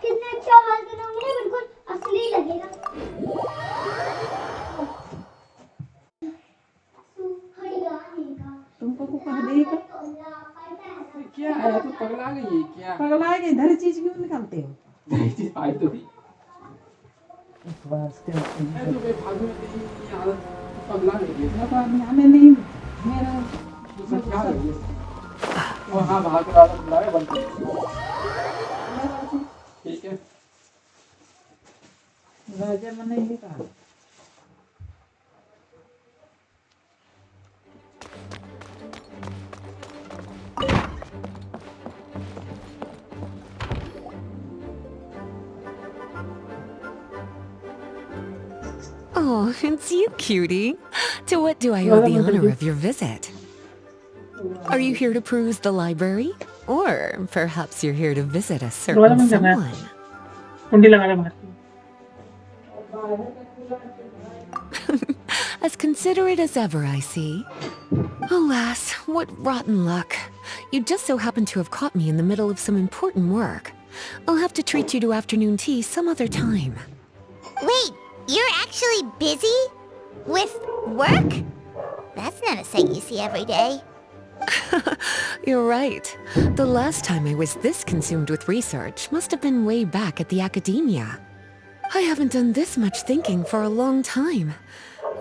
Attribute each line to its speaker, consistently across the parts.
Speaker 1: कितने अच्छा हाल करोगे ना बिल्कुल असली लगेगा
Speaker 2: तुमको को कह देगा
Speaker 3: क्या है तू पगला गई है क्या
Speaker 2: पगला गई इधर चीज क्यों निकालते हो
Speaker 3: नहीं चीज पाई तो थी
Speaker 2: बस क्या
Speaker 3: है तो बेफालतू में तेरी आदत पगला गई है
Speaker 2: ना तो हमें नहीं मेरा
Speaker 3: तू क्या कर रही है और हाँ बाहर का आदत बुलाए बंद कर ठीक है
Speaker 2: राजा मन नहीं कहा
Speaker 4: Oh, it's you, cutie. To what do I owe the honor of your visit? Are you here to peruse the library? Or perhaps you're here to visit a certain someone?
Speaker 2: कुंडी लगा ले बाहर
Speaker 4: As considerate as ever, I see. Alas, what rotten luck. You just so happen to have caught me in the middle of some important work. I'll have to treat you to afternoon tea some other time.
Speaker 1: Wait, you're actually busy with work? That's not a sight you see every day.
Speaker 4: You're right. The last time I was this consumed with research must have been way back at the academia. I haven't done this much thinking for a long time.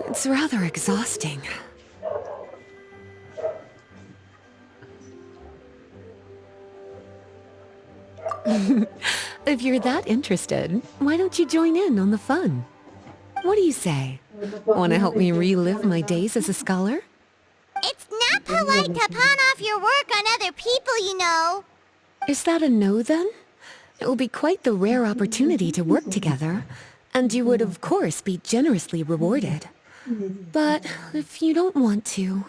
Speaker 4: It's rather exhausting. If you're that interested, why don't you join in on the fun? What do you say? Want to help me relive my days as a scholar?
Speaker 1: It's not polite to pawn off your work on other people, you know.
Speaker 4: Is that a no then? It will be quite the rare opportunity to work together, and you would of course be generously rewarded. But if you don't want to...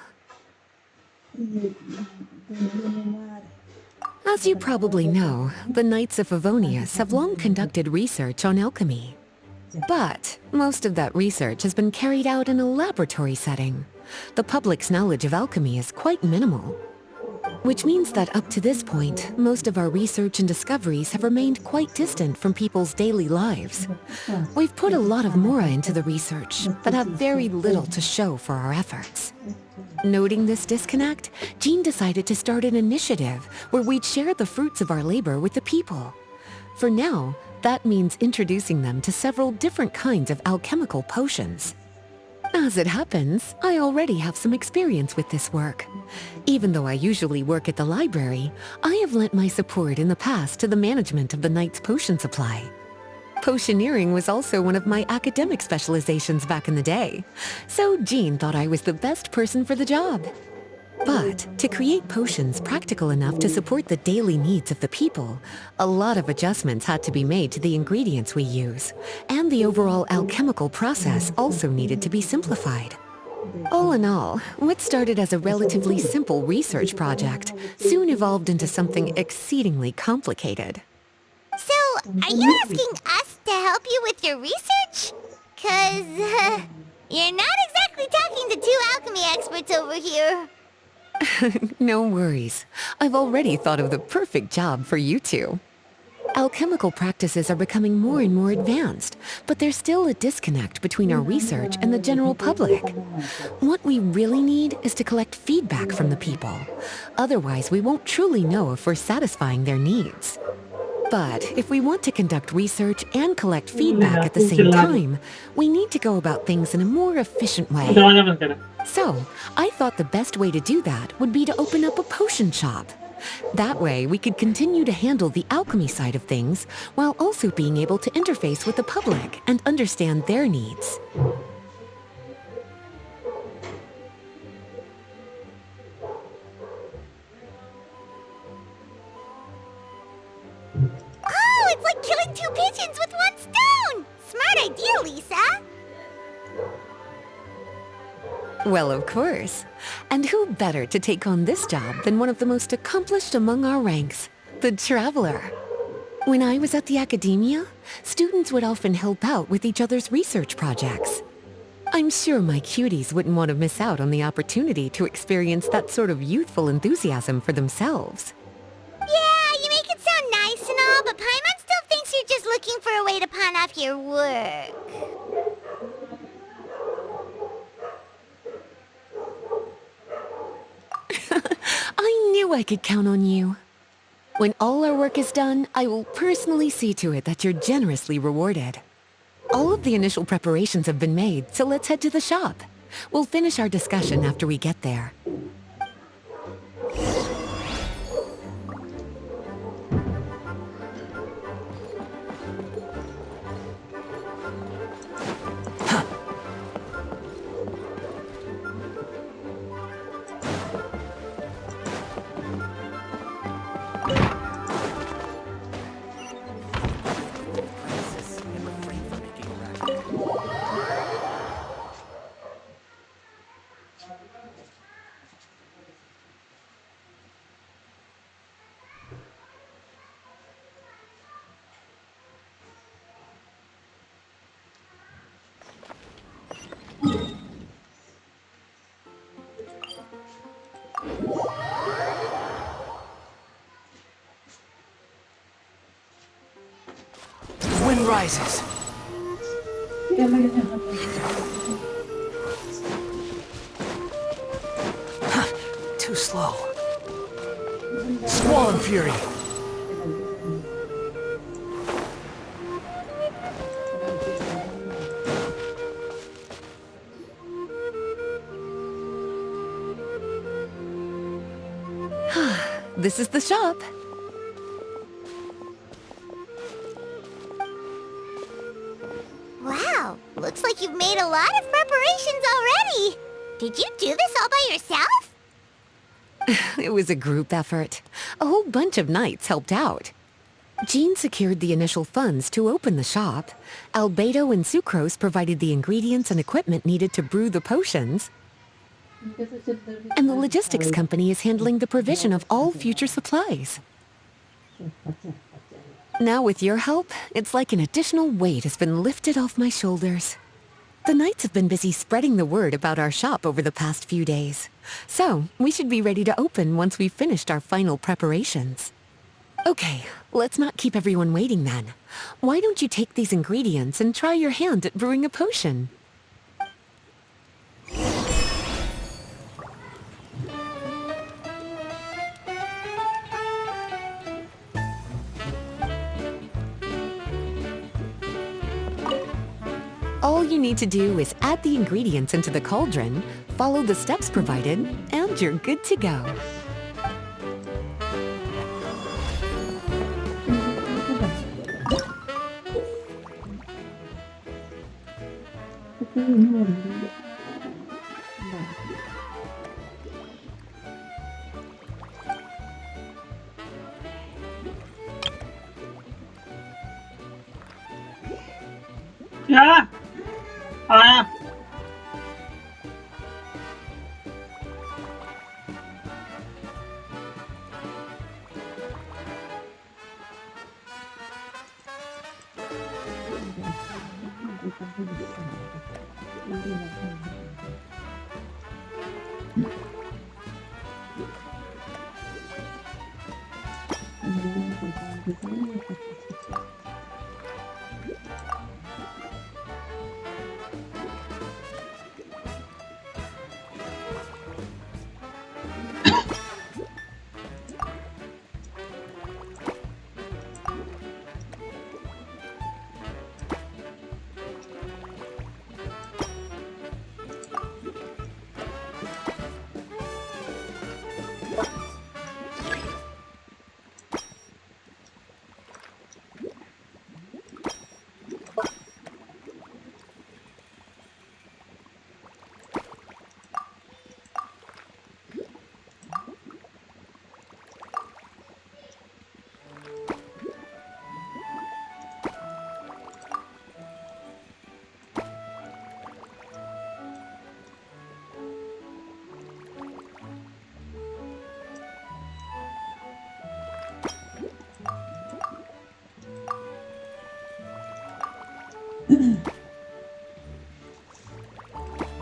Speaker 4: As you probably know, the Knights of Favonius have long conducted research on alchemy. But most of that research has been carried out in a laboratory setting. The public's knowledge of alchemy is quite minimal. Which means that up to this point, most of our research and discoveries have remained quite distant from people's daily lives. We've put a lot of mora into the research, but have very little to show for our efforts. Noting this disconnect, Jean decided to start an initiative where we'd share the fruits of our labor with the people. For now, that means introducing them to several different kinds of alchemical potions. As it happens, I already have some experience with this work. Even though I usually work at the library, I have lent my support in the past to the management of the Knight's potion supply. Potioneering was also one of my academic specializations back in the day, so Jean thought I was the best person for the job. But to create potions practical enough to support the daily needs of the people, a lot of adjustments had to be made to the ingredients we use, and the overall alchemical process also needed to be simplified. All in all, what started as a relatively simple research project soon evolved into something exceedingly complicated.
Speaker 1: So, are you asking us to help you with your research? 'Cause, you're not exactly talking to two alchemy experts over here.
Speaker 4: No worries. I've already thought of the perfect job for you two. Alchemical practices are becoming more and more advanced, but there's still a disconnect between our research and the general public. What we really need is to collect feedback from the people. Otherwise, we won't truly know if we're satisfying their needs. But if we want to conduct research and collect feedback at the same time, we need to go about things in a more efficient way. So, I thought the best way to do that would be to open up a potion shop. That way, we could continue to handle the alchemy side of things while also being able to interface with the public and understand their needs.
Speaker 1: Oh, it's like killing two pigeons with one stone! Smart idea, Lisa!
Speaker 4: Well, of course. And who better to take on this job than one of the most accomplished among our ranks, the Traveler? When I was at the academia, students would often help out with each other's research projects. I'm sure my cuties wouldn't want to miss out on the opportunity to experience that sort of youthful enthusiasm for themselves.
Speaker 1: Yeah, you make it sound nice and all, but Paimon still thinks you're off your work.
Speaker 4: I knew I could count on you. When all our work is done, I will personally see to it that you're generously rewarded. All of the initial preparations have been made, so let's head to the shop. We'll finish our discussion after we get there.
Speaker 5: Wind rises. Too slow. Squall and fury.
Speaker 4: This is the shop.
Speaker 1: Wow, looks like you've made a lot of preparations already. Did you do this all by yourself?
Speaker 4: It was a group effort. A whole bunch of knights helped out. Jean secured the initial funds to open the shop. Albedo and Sucrose provided the ingredients and equipment needed to brew the potions. And the logistics company is handling the provision of all future supplies. Now with your help, it's like an additional weight has been lifted off my shoulders. The knights have been busy spreading the word about our shop over the past few days. So, we should be ready to open once we've finished our final preparations. Okay, let's not keep everyone waiting then. Why don't you take these ingredients and try your hand at brewing a potion? All you need to do is add the ingredients into the cauldron, follow the steps provided, and you're good to go.
Speaker 2: क्या आया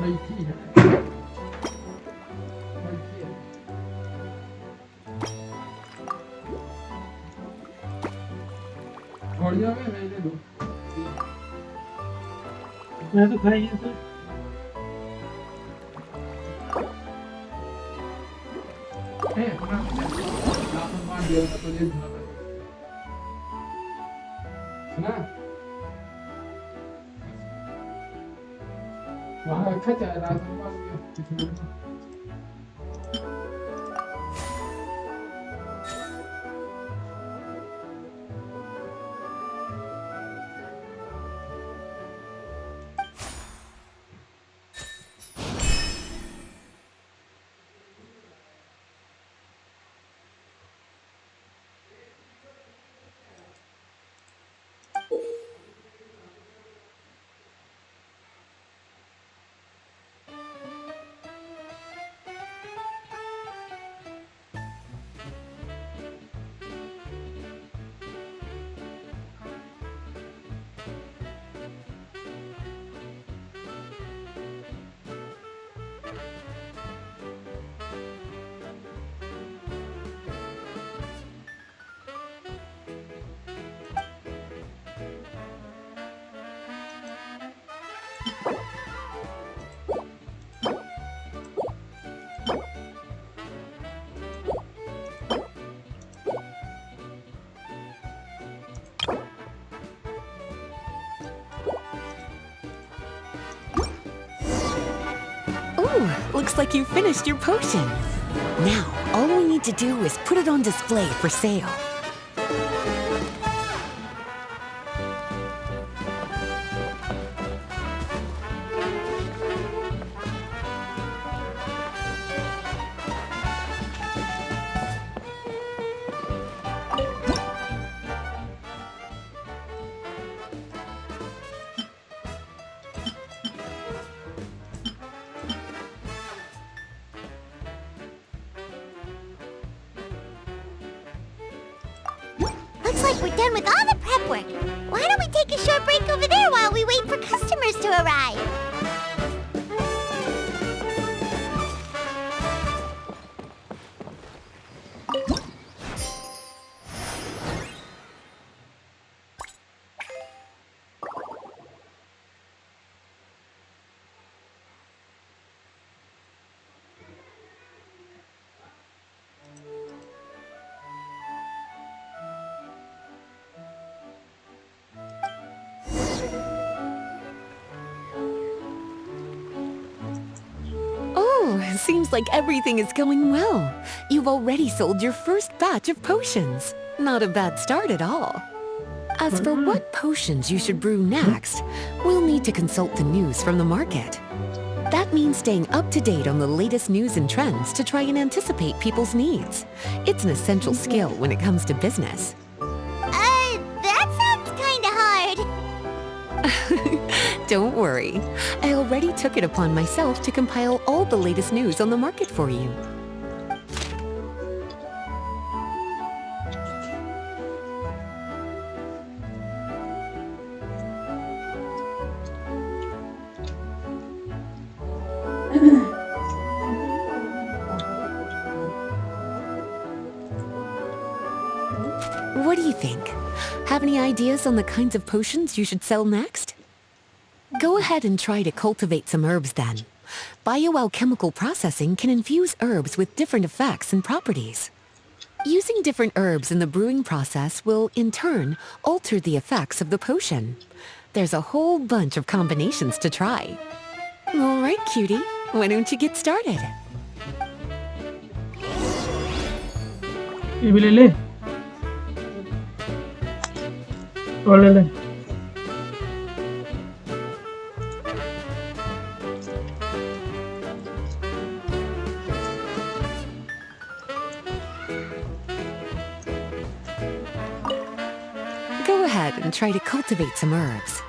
Speaker 3: बैठी है बैठी है घड़ियों में मैंने दो
Speaker 2: मैं तो खाई है तो
Speaker 3: वहाँ अच्छा चाय ration
Speaker 4: Ooh, looks like you finished your potion. Now, all we need to do is put it on display for sale.
Speaker 1: Looks like we're done with all the prep work. Why don't we take a short break over there while we wait for customers to arrive?
Speaker 4: Oh, seems like everything is going well. You've already sold your first batch of potions. Not a bad start at all. As for what potions you should brew next, we'll need to consult the news from the market. That means staying up to date on the latest news and trends to try and anticipate people's needs. It's an essential skill when it comes to business.
Speaker 1: That sounds kinda hard.
Speaker 4: Don't worry. I already took it upon myself to compile all the latest news on the market for you. What do you think? Have any ideas on the kinds of potions you should sell next? Go ahead and try to cultivate some herbs then. Bioalchemical processing can infuse herbs with different effects and properties. Using different herbs in the brewing process will, in turn, alter the effects of the potion. There's a whole bunch of combinations to try. All right, cutie, why don't you get started?
Speaker 2: ये भी ले ले और ले ले
Speaker 4: Go ahead and try to cultivate some herbs.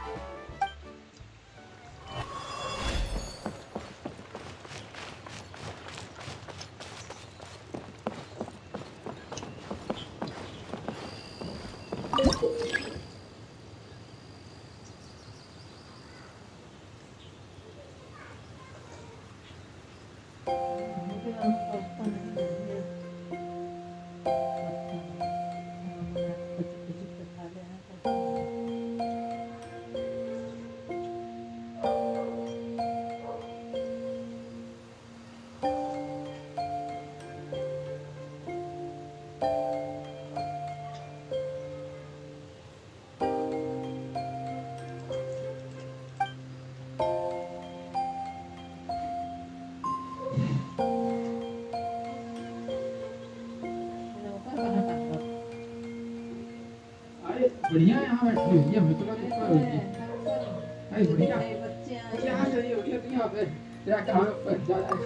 Speaker 3: बढ़िया यहाँ बैठी हुई है, मैं तो लगा ऊपर होगी। अरे बढ़िया, यहाँ चली होगी तो यहाँ पे क्या कहाँ पर जा रहा है।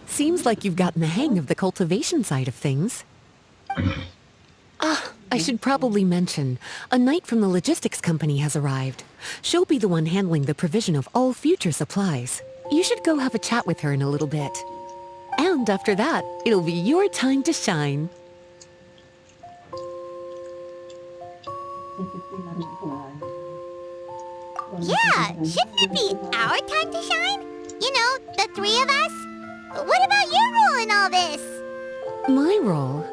Speaker 4: Seems like you've gotten the hang of the cultivation side of things. I should probably mention, a knight from the logistics company has arrived. She'll be the one handling the provision of all future supplies. You should go have a chat with her in a little bit. And after that, it'll be your time to shine.
Speaker 1: Yeah, shouldn't it be our time to shine? You know, the three of us? What about your role in all this?
Speaker 4: My role?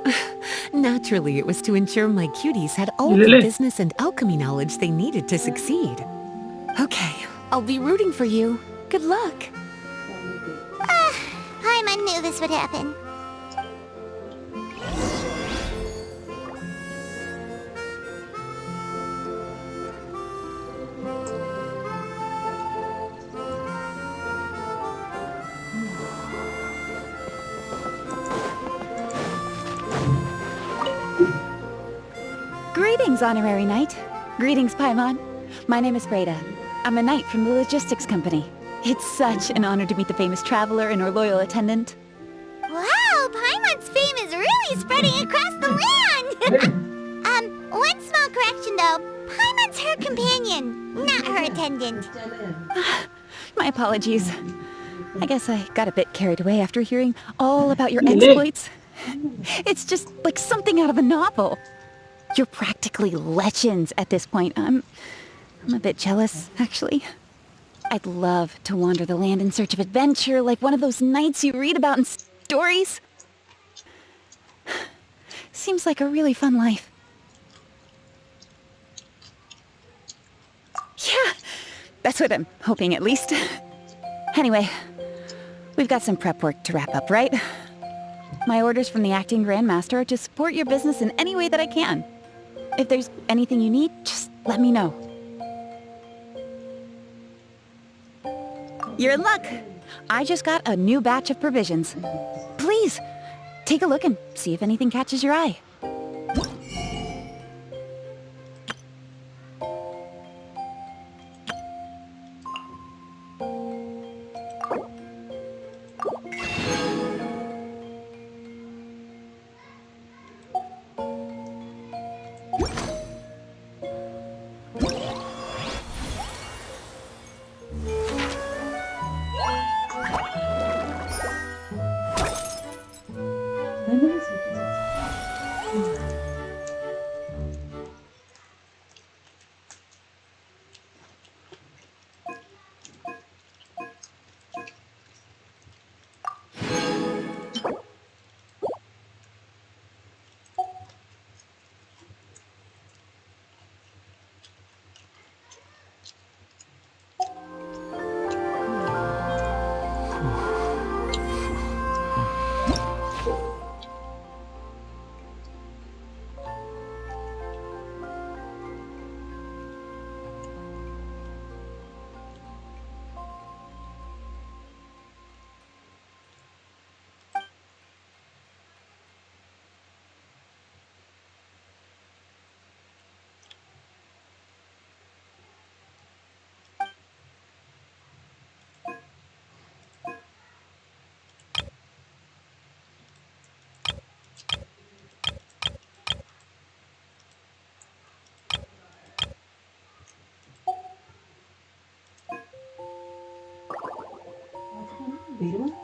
Speaker 4: Naturally, it was to ensure my cuties had all the
Speaker 2: Lily.
Speaker 4: business and alchemy knowledge they needed to succeed. Okay, I'll be rooting for you. Good luck.
Speaker 1: Paimon knew this would happen.
Speaker 6: Greetings, Honorary Knight. Greetings, Paimon. My name is Breda. I'm a knight from the logistics company. It's such an honor to meet the famous traveler and her loyal attendant.
Speaker 1: Wow, Paimon's fame is really spreading across the land! One small correction though. Paimon's her companion, not her attendant.
Speaker 6: My apologies. I guess I got a bit carried away after hearing all about your exploits. It's just like something out of a novel. You're practically legends at this point. I'm a bit jealous, actually. I'd love to wander the land in search of adventure, like one of those knights you read about in stories. Seems like a really fun life. Yeah, that's what I'm hoping at least. Anyway, we've got some prep work to wrap up, right? My orders from the acting Grandmaster are to support your business in any way that I can. If there's anything you need, just let me know. You're in luck. I just got a new batch of provisions. Please, take a look and see if anything catches your eye.
Speaker 7: തീരുമാനം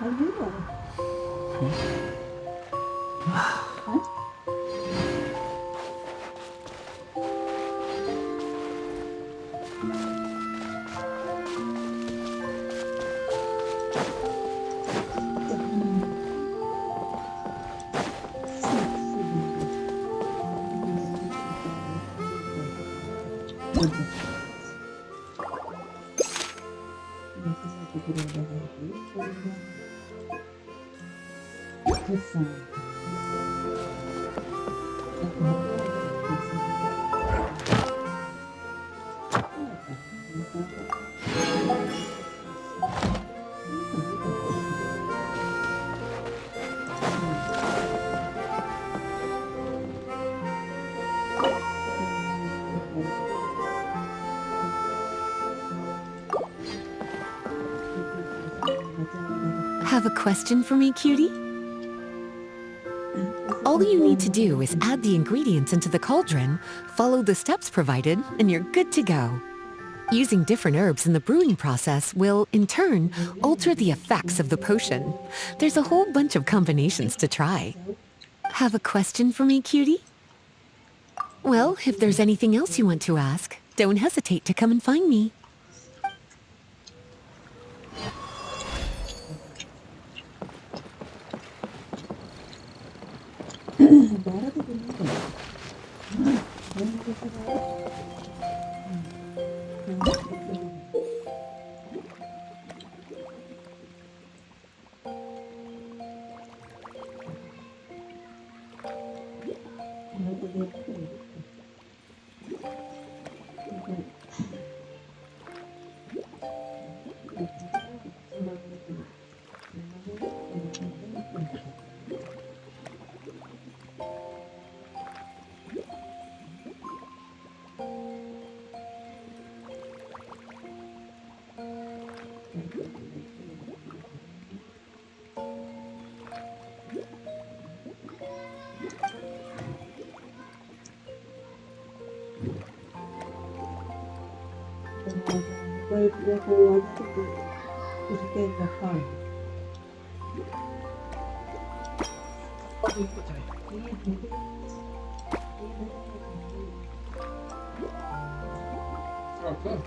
Speaker 7: അത് തീരുമാനം
Speaker 4: Have a question for me, cutie? All you need to do is add the ingredients into the cauldron, follow the steps provided, and you're good to go. Using different herbs in the brewing process will, in turn, alter the effects of the potion. There's a whole bunch of combinations to try. Have a question for me, cutie? Well, if there's anything else you want to ask, don't hesitate to come and find me.
Speaker 3: Okay.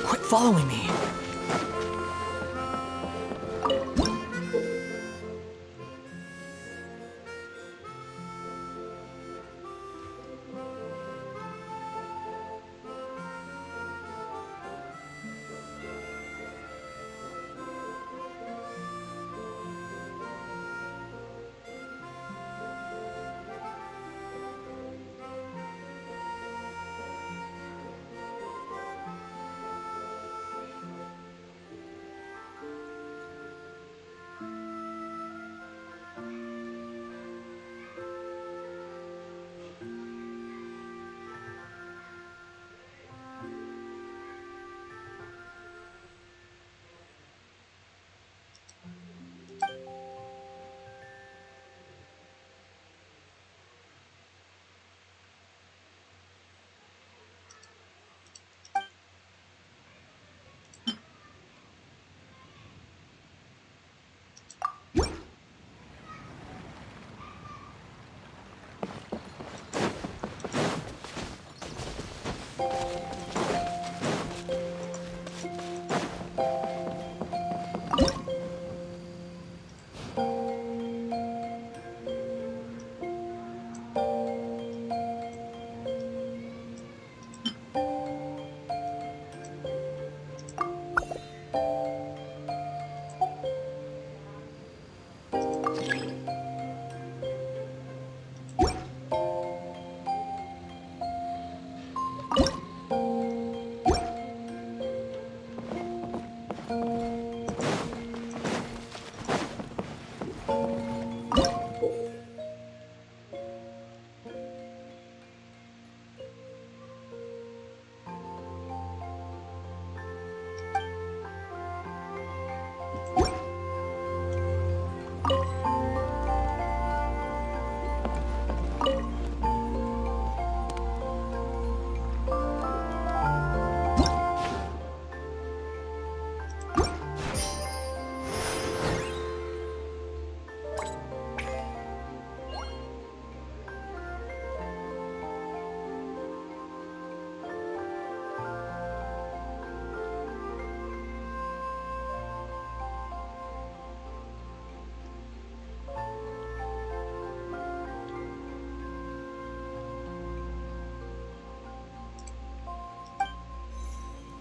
Speaker 5: Quit following me.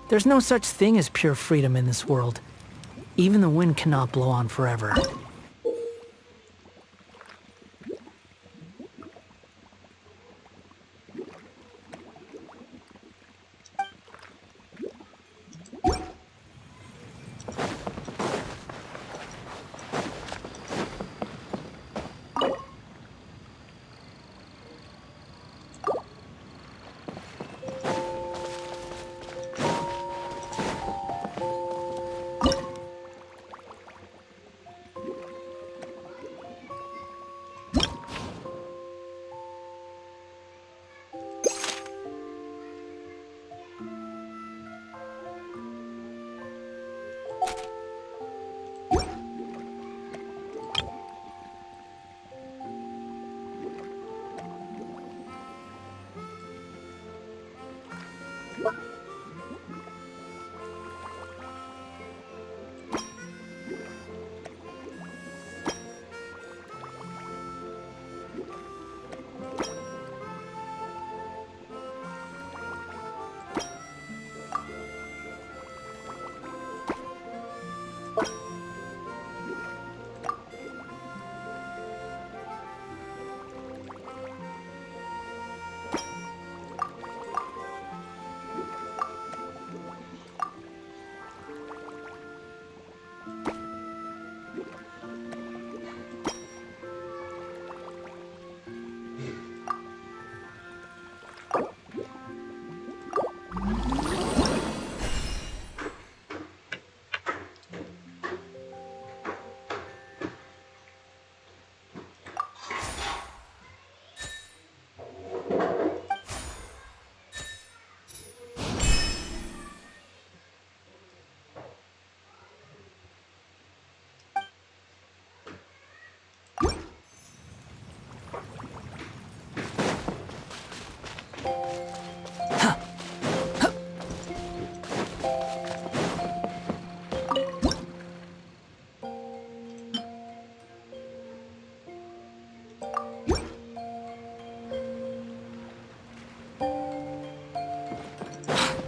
Speaker 5: There's no such thing as pure freedom in this world. Even the wind cannot blow on forever.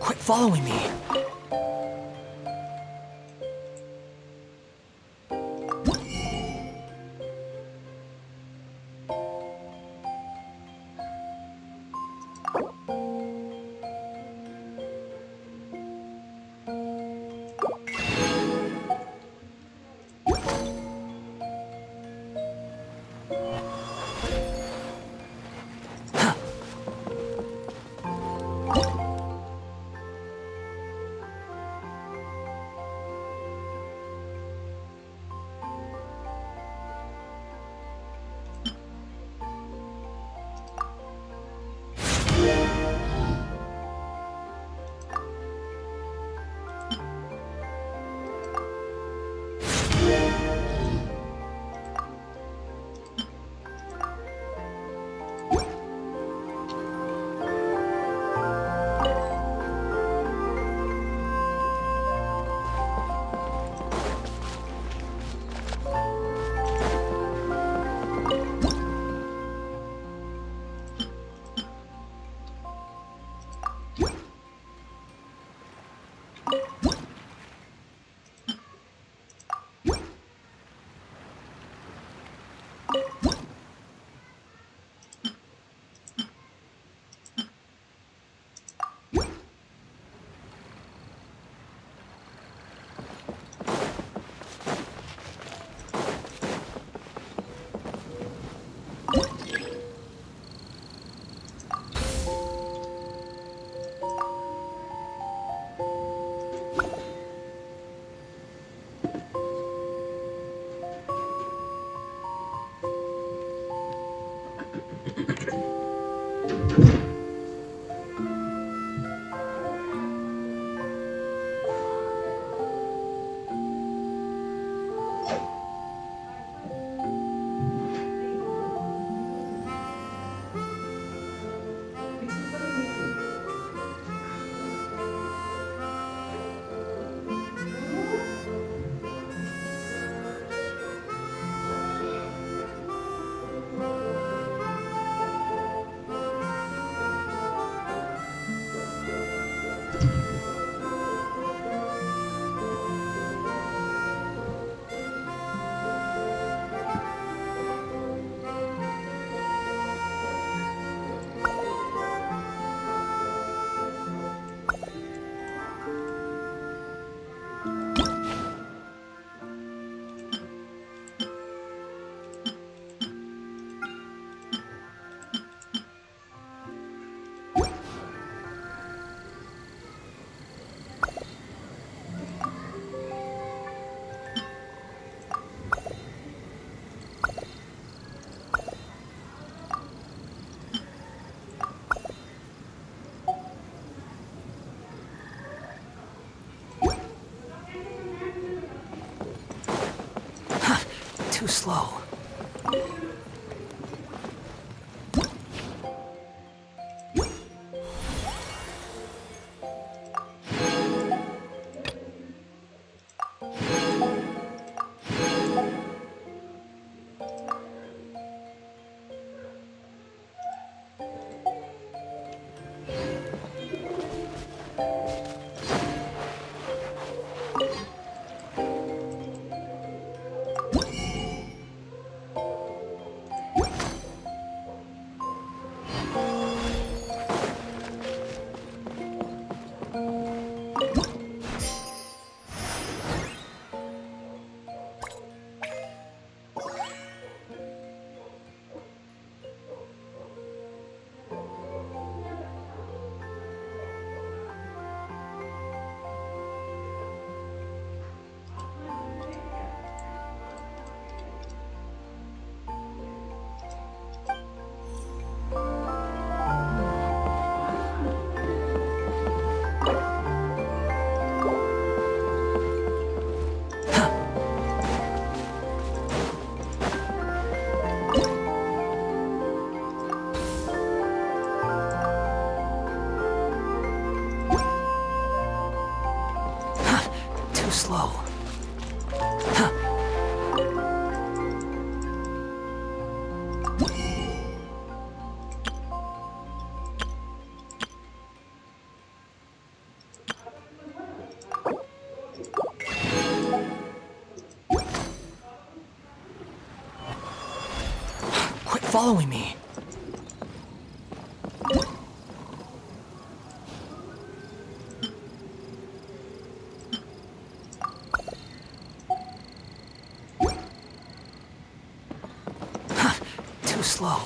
Speaker 5: Quit following me. Too slow. Too slow. Quit following me. Too slow.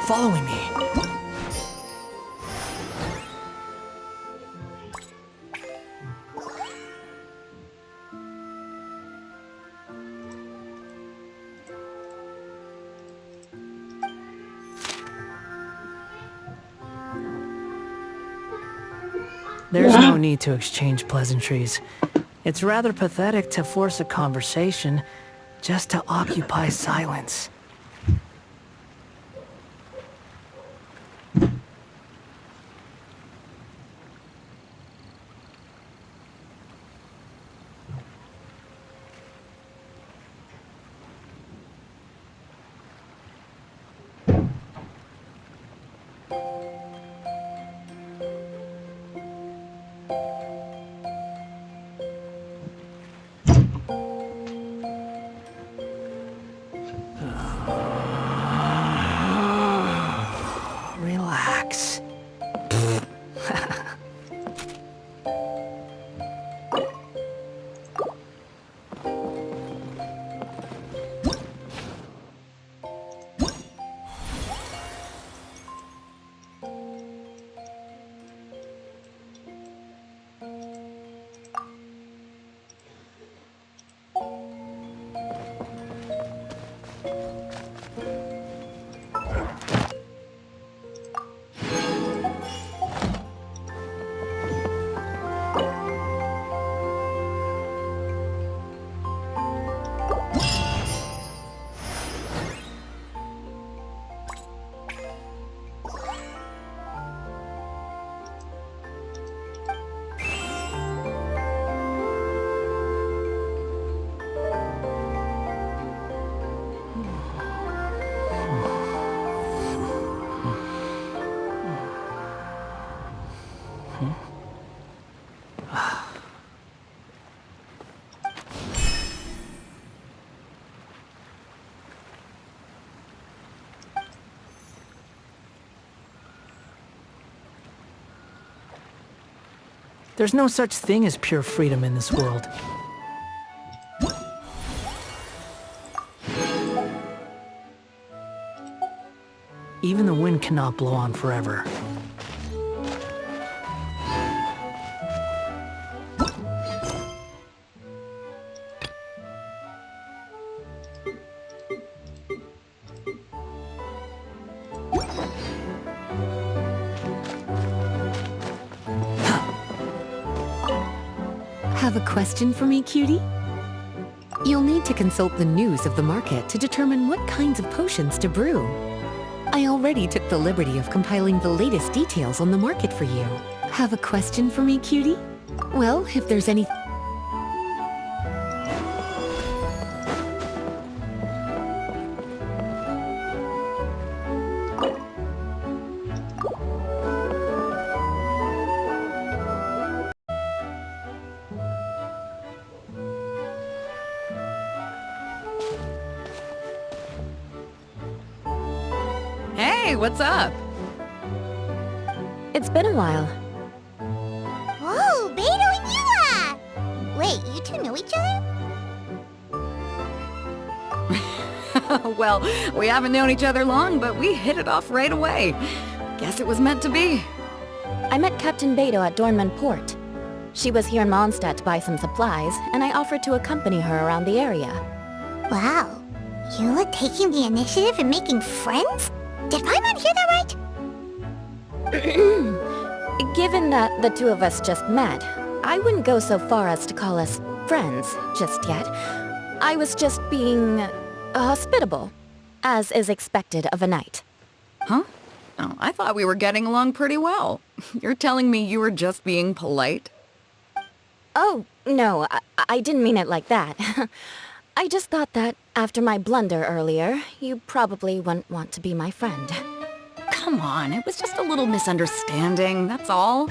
Speaker 5: following me. There's no need to exchange pleasantries. It's rather pathetic to force a conversation just to occupy silence. Relax. There's no such thing as pure freedom in this world. Even the wind cannot blow on forever.
Speaker 4: Have a question for me, cutie? You'll need to consult the news of the market to determine what kinds of potions to brew. I already took the liberty of compiling the latest details on the market for you. Have a question for me, cutie? Well, if there's any...
Speaker 6: Hey, what's up?
Speaker 4: It's been a while.
Speaker 1: Whoa, Beto and Yua! Wait, you two know each other?
Speaker 6: Well, we haven't known each other long, but we hit it off right away. Guess it was meant to be.
Speaker 8: I met Captain Beto at Dornman Port. She was here in Mondstadt to buy some supplies, and I offered to accompany her around the area.
Speaker 1: Wow, Yua taking the initiative and making friends? Did Paimon hear that right?
Speaker 8: Given that the two of us just met, I wouldn't go so far as to call us friends just yet. I was just being hospitable, as is expected of a knight.
Speaker 6: Huh? Oh, I thought we were getting along pretty well. You're telling me you were just being polite?
Speaker 8: Oh, no, I didn't mean it like that. I just thought that after my blunder earlier, you probably wouldn't want to be my friend.
Speaker 6: Come on, it was just a little misunderstanding, that's all.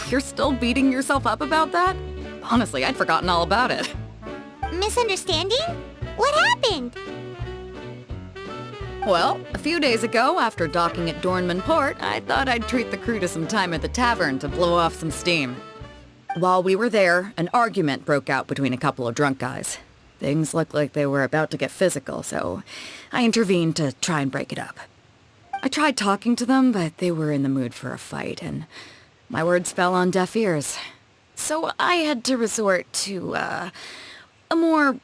Speaker 6: You're still beating yourself up about that? Honestly, I'd forgotten all about it.
Speaker 1: Misunderstanding? What happened?
Speaker 6: Well, a few days ago, after docking at Dornman Port, I thought I'd treat the crew to some time at the tavern to blow off some steam. While we were there, an argument broke out between a couple of drunk guys. Things looked like they were about to get physical, so I intervened to try and break it up. I tried talking to them, but they were in the mood for a fight, and my words fell on deaf ears. So I had to resort to, a more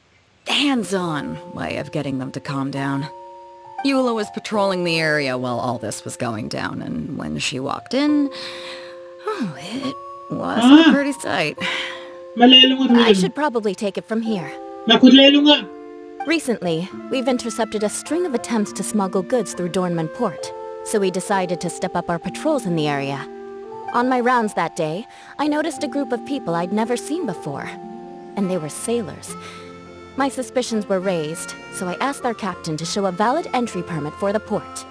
Speaker 6: hands-on way of getting them to calm down. Eula was patrolling the area while all this was going down, and when she walked in, oh, it was a pretty sight.
Speaker 8: I should probably take it from here. Recently, we've intercepted a string of attempts to smuggle goods through Dornman Port, so we decided to step up our patrols in the area. On my rounds that day, I noticed a group of people I'd never seen before, and they were sailors. My suspicions were raised, so I asked our captain to show a valid entry permit for the port.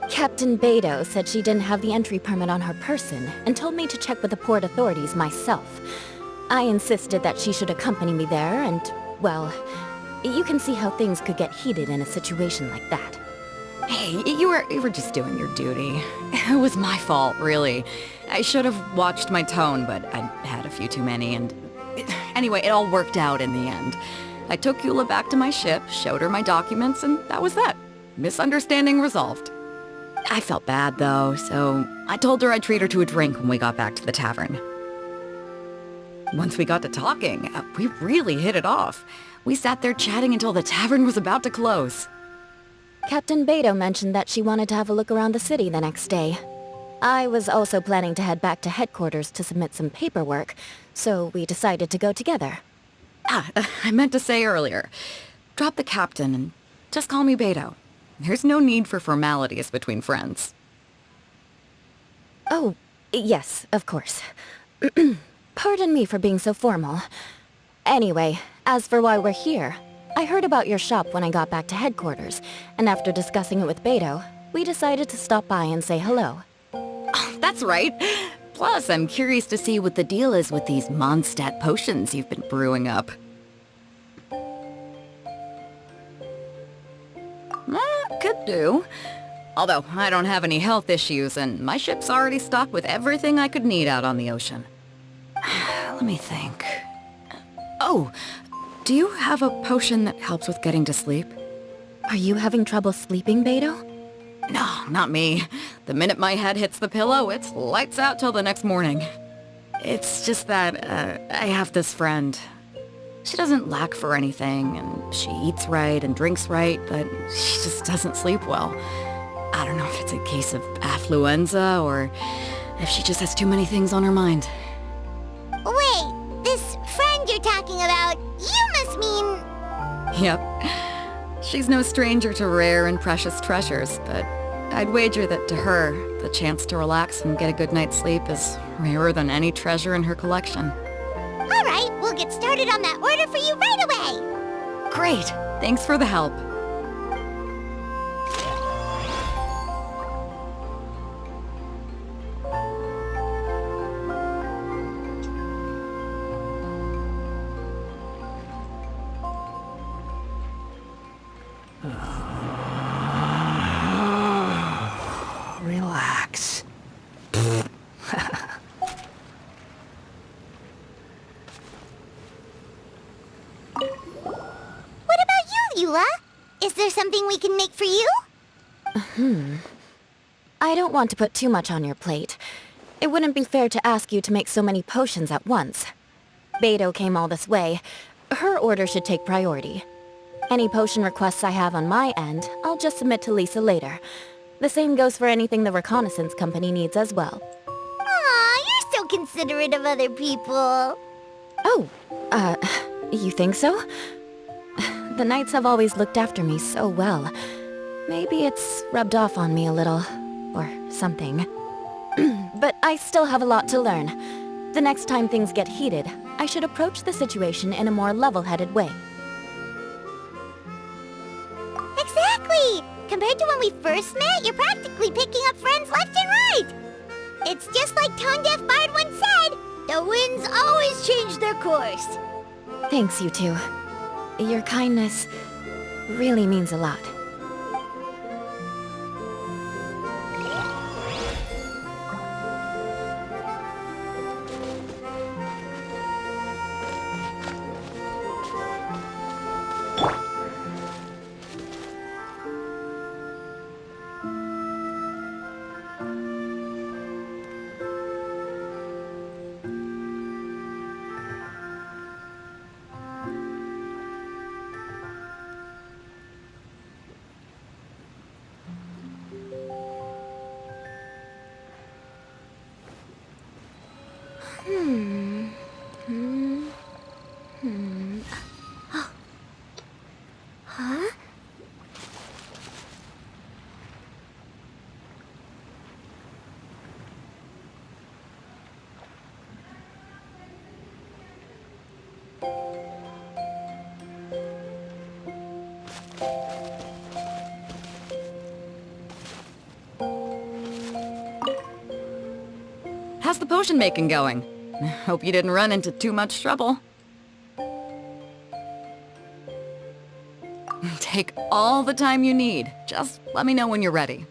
Speaker 8: Captain Beto said she didn't have the entry permit on her person and told me to check with the port authorities myself. I insisted that she should accompany me there and, well, you can see how things could get heated in a situation like that.
Speaker 6: Hey, you were just doing your duty. It was my fault, really. I should have watched my tone, but I'd had a few too many, and anyway, it all worked out in the end. I took Eula back to my ship, showed her my documents, and that was that. Misunderstanding resolved. I felt bad, though, so I told her I'd treat her to a drink when we got back to the tavern. Once we got to talking, we really hit it off. We sat there chatting until the tavern was about to close.
Speaker 8: Captain Beto mentioned that she wanted to have a look around the city the next day. I was also planning to head back to headquarters to submit some paperwork, so we decided to go together.
Speaker 6: I meant to say earlier. Drop the captain and just call me Beto. There's no need for formalities between friends.
Speaker 8: Oh, yes, of course. Pardon me for being so formal. Anyway, as for why we're here, I heard about your shop when I got back to headquarters, and after discussing it with Beto, we decided to stop by and say hello.
Speaker 6: Oh, that's right. Plus, I'm curious to see what the deal is with these Mondstadt potions you've been brewing up. Could do. Although, I don't have any health issues, and my ship's already stocked with everything I could need out on the ocean. Let me think. Oh, do you have a potion that helps with getting to sleep?
Speaker 8: Are you having trouble sleeping, Beto?
Speaker 6: No, not me. The minute my head hits the pillow, it's lights out till the next morning. It's just that, I have this friend. She doesn't lack for anything, and she eats right and drinks right, but she just doesn't sleep well. I don't know if it's a case of affluenza, or if she just has too many things on her mind.
Speaker 1: Wait, this friend you're talking about, you must mean...
Speaker 6: Yep. She's no stranger to rare and precious treasures, but I'd wager that to her, the chance to relax and get a good night's sleep is rarer than any treasure in her collection.
Speaker 1: All right, we'll get started on that order for you right away.
Speaker 6: Great! Thanks for the help.
Speaker 5: Relax.
Speaker 1: What about you, Eula? Is there something we can make for you?
Speaker 8: I don't want to put too much on your plate. It wouldn't be fair to ask you to make so many potions at once. Beto came all this way. Her order should take priority. Any potion requests I have on my end, I'll just submit to Lisa later. The same goes for anything the reconnaissance company needs as well.
Speaker 1: Aw, you're so considerate of other people.
Speaker 8: Oh, you think so? The Knights have always looked after me so well. Maybe it's rubbed off on me a little, or something. But I still have a lot to learn. The next time things get heated, I should approach the situation in a more level-headed way.
Speaker 1: Exactly! Compared to when we first met, you're practically picking up friends left and right. It's just like Tone Deaf Bard once said, the winds always change their course.
Speaker 8: Thanks, you two. Your kindness really means a lot. Hmm. Hmm. Hmm. Huh?
Speaker 6: How's the potion making going? Hope you didn't run into too much trouble. Take all the time you need. Just let me know when you're ready.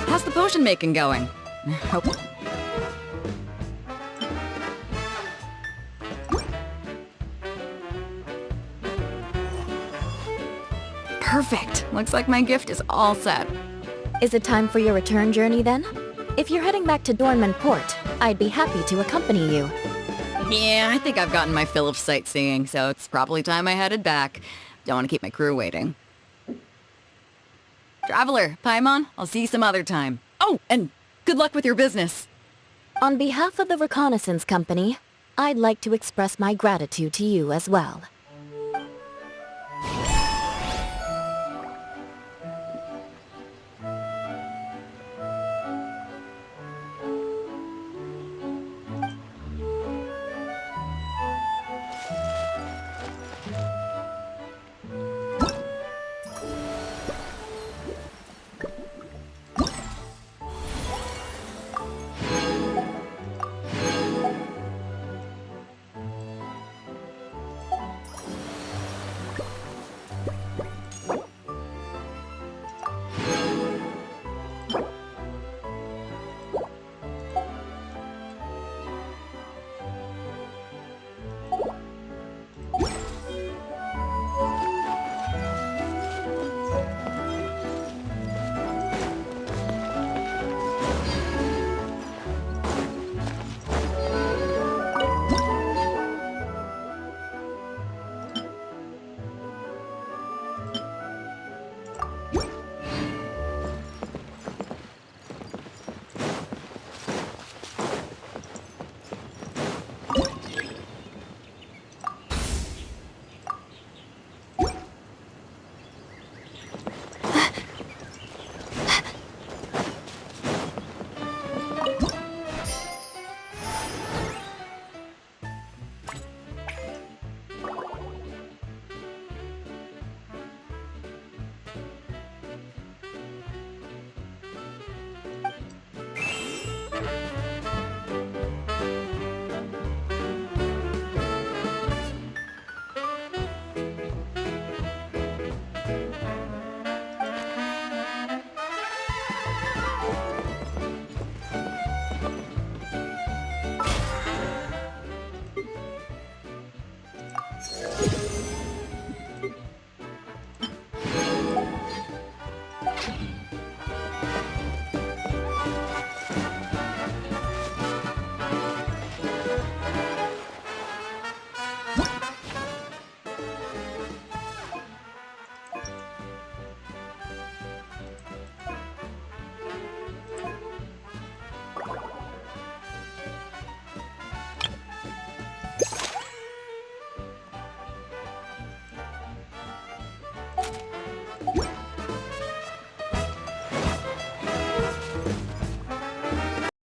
Speaker 6: How's the potion making going? Hope... Perfect. Looks like my gift is all set.
Speaker 8: Is it time for your return journey then? If you're heading back to Dornman Port, I'd be happy to accompany you.
Speaker 6: Yeah, I think I've gotten my fill of sightseeing, so it's probably time I headed back. Don't want to keep my crew waiting. Traveler, Paimon, I'll see you some other time. Oh, and good luck with your business.
Speaker 8: On behalf of the Reconnaissance Company, I'd like to express my gratitude to you as well.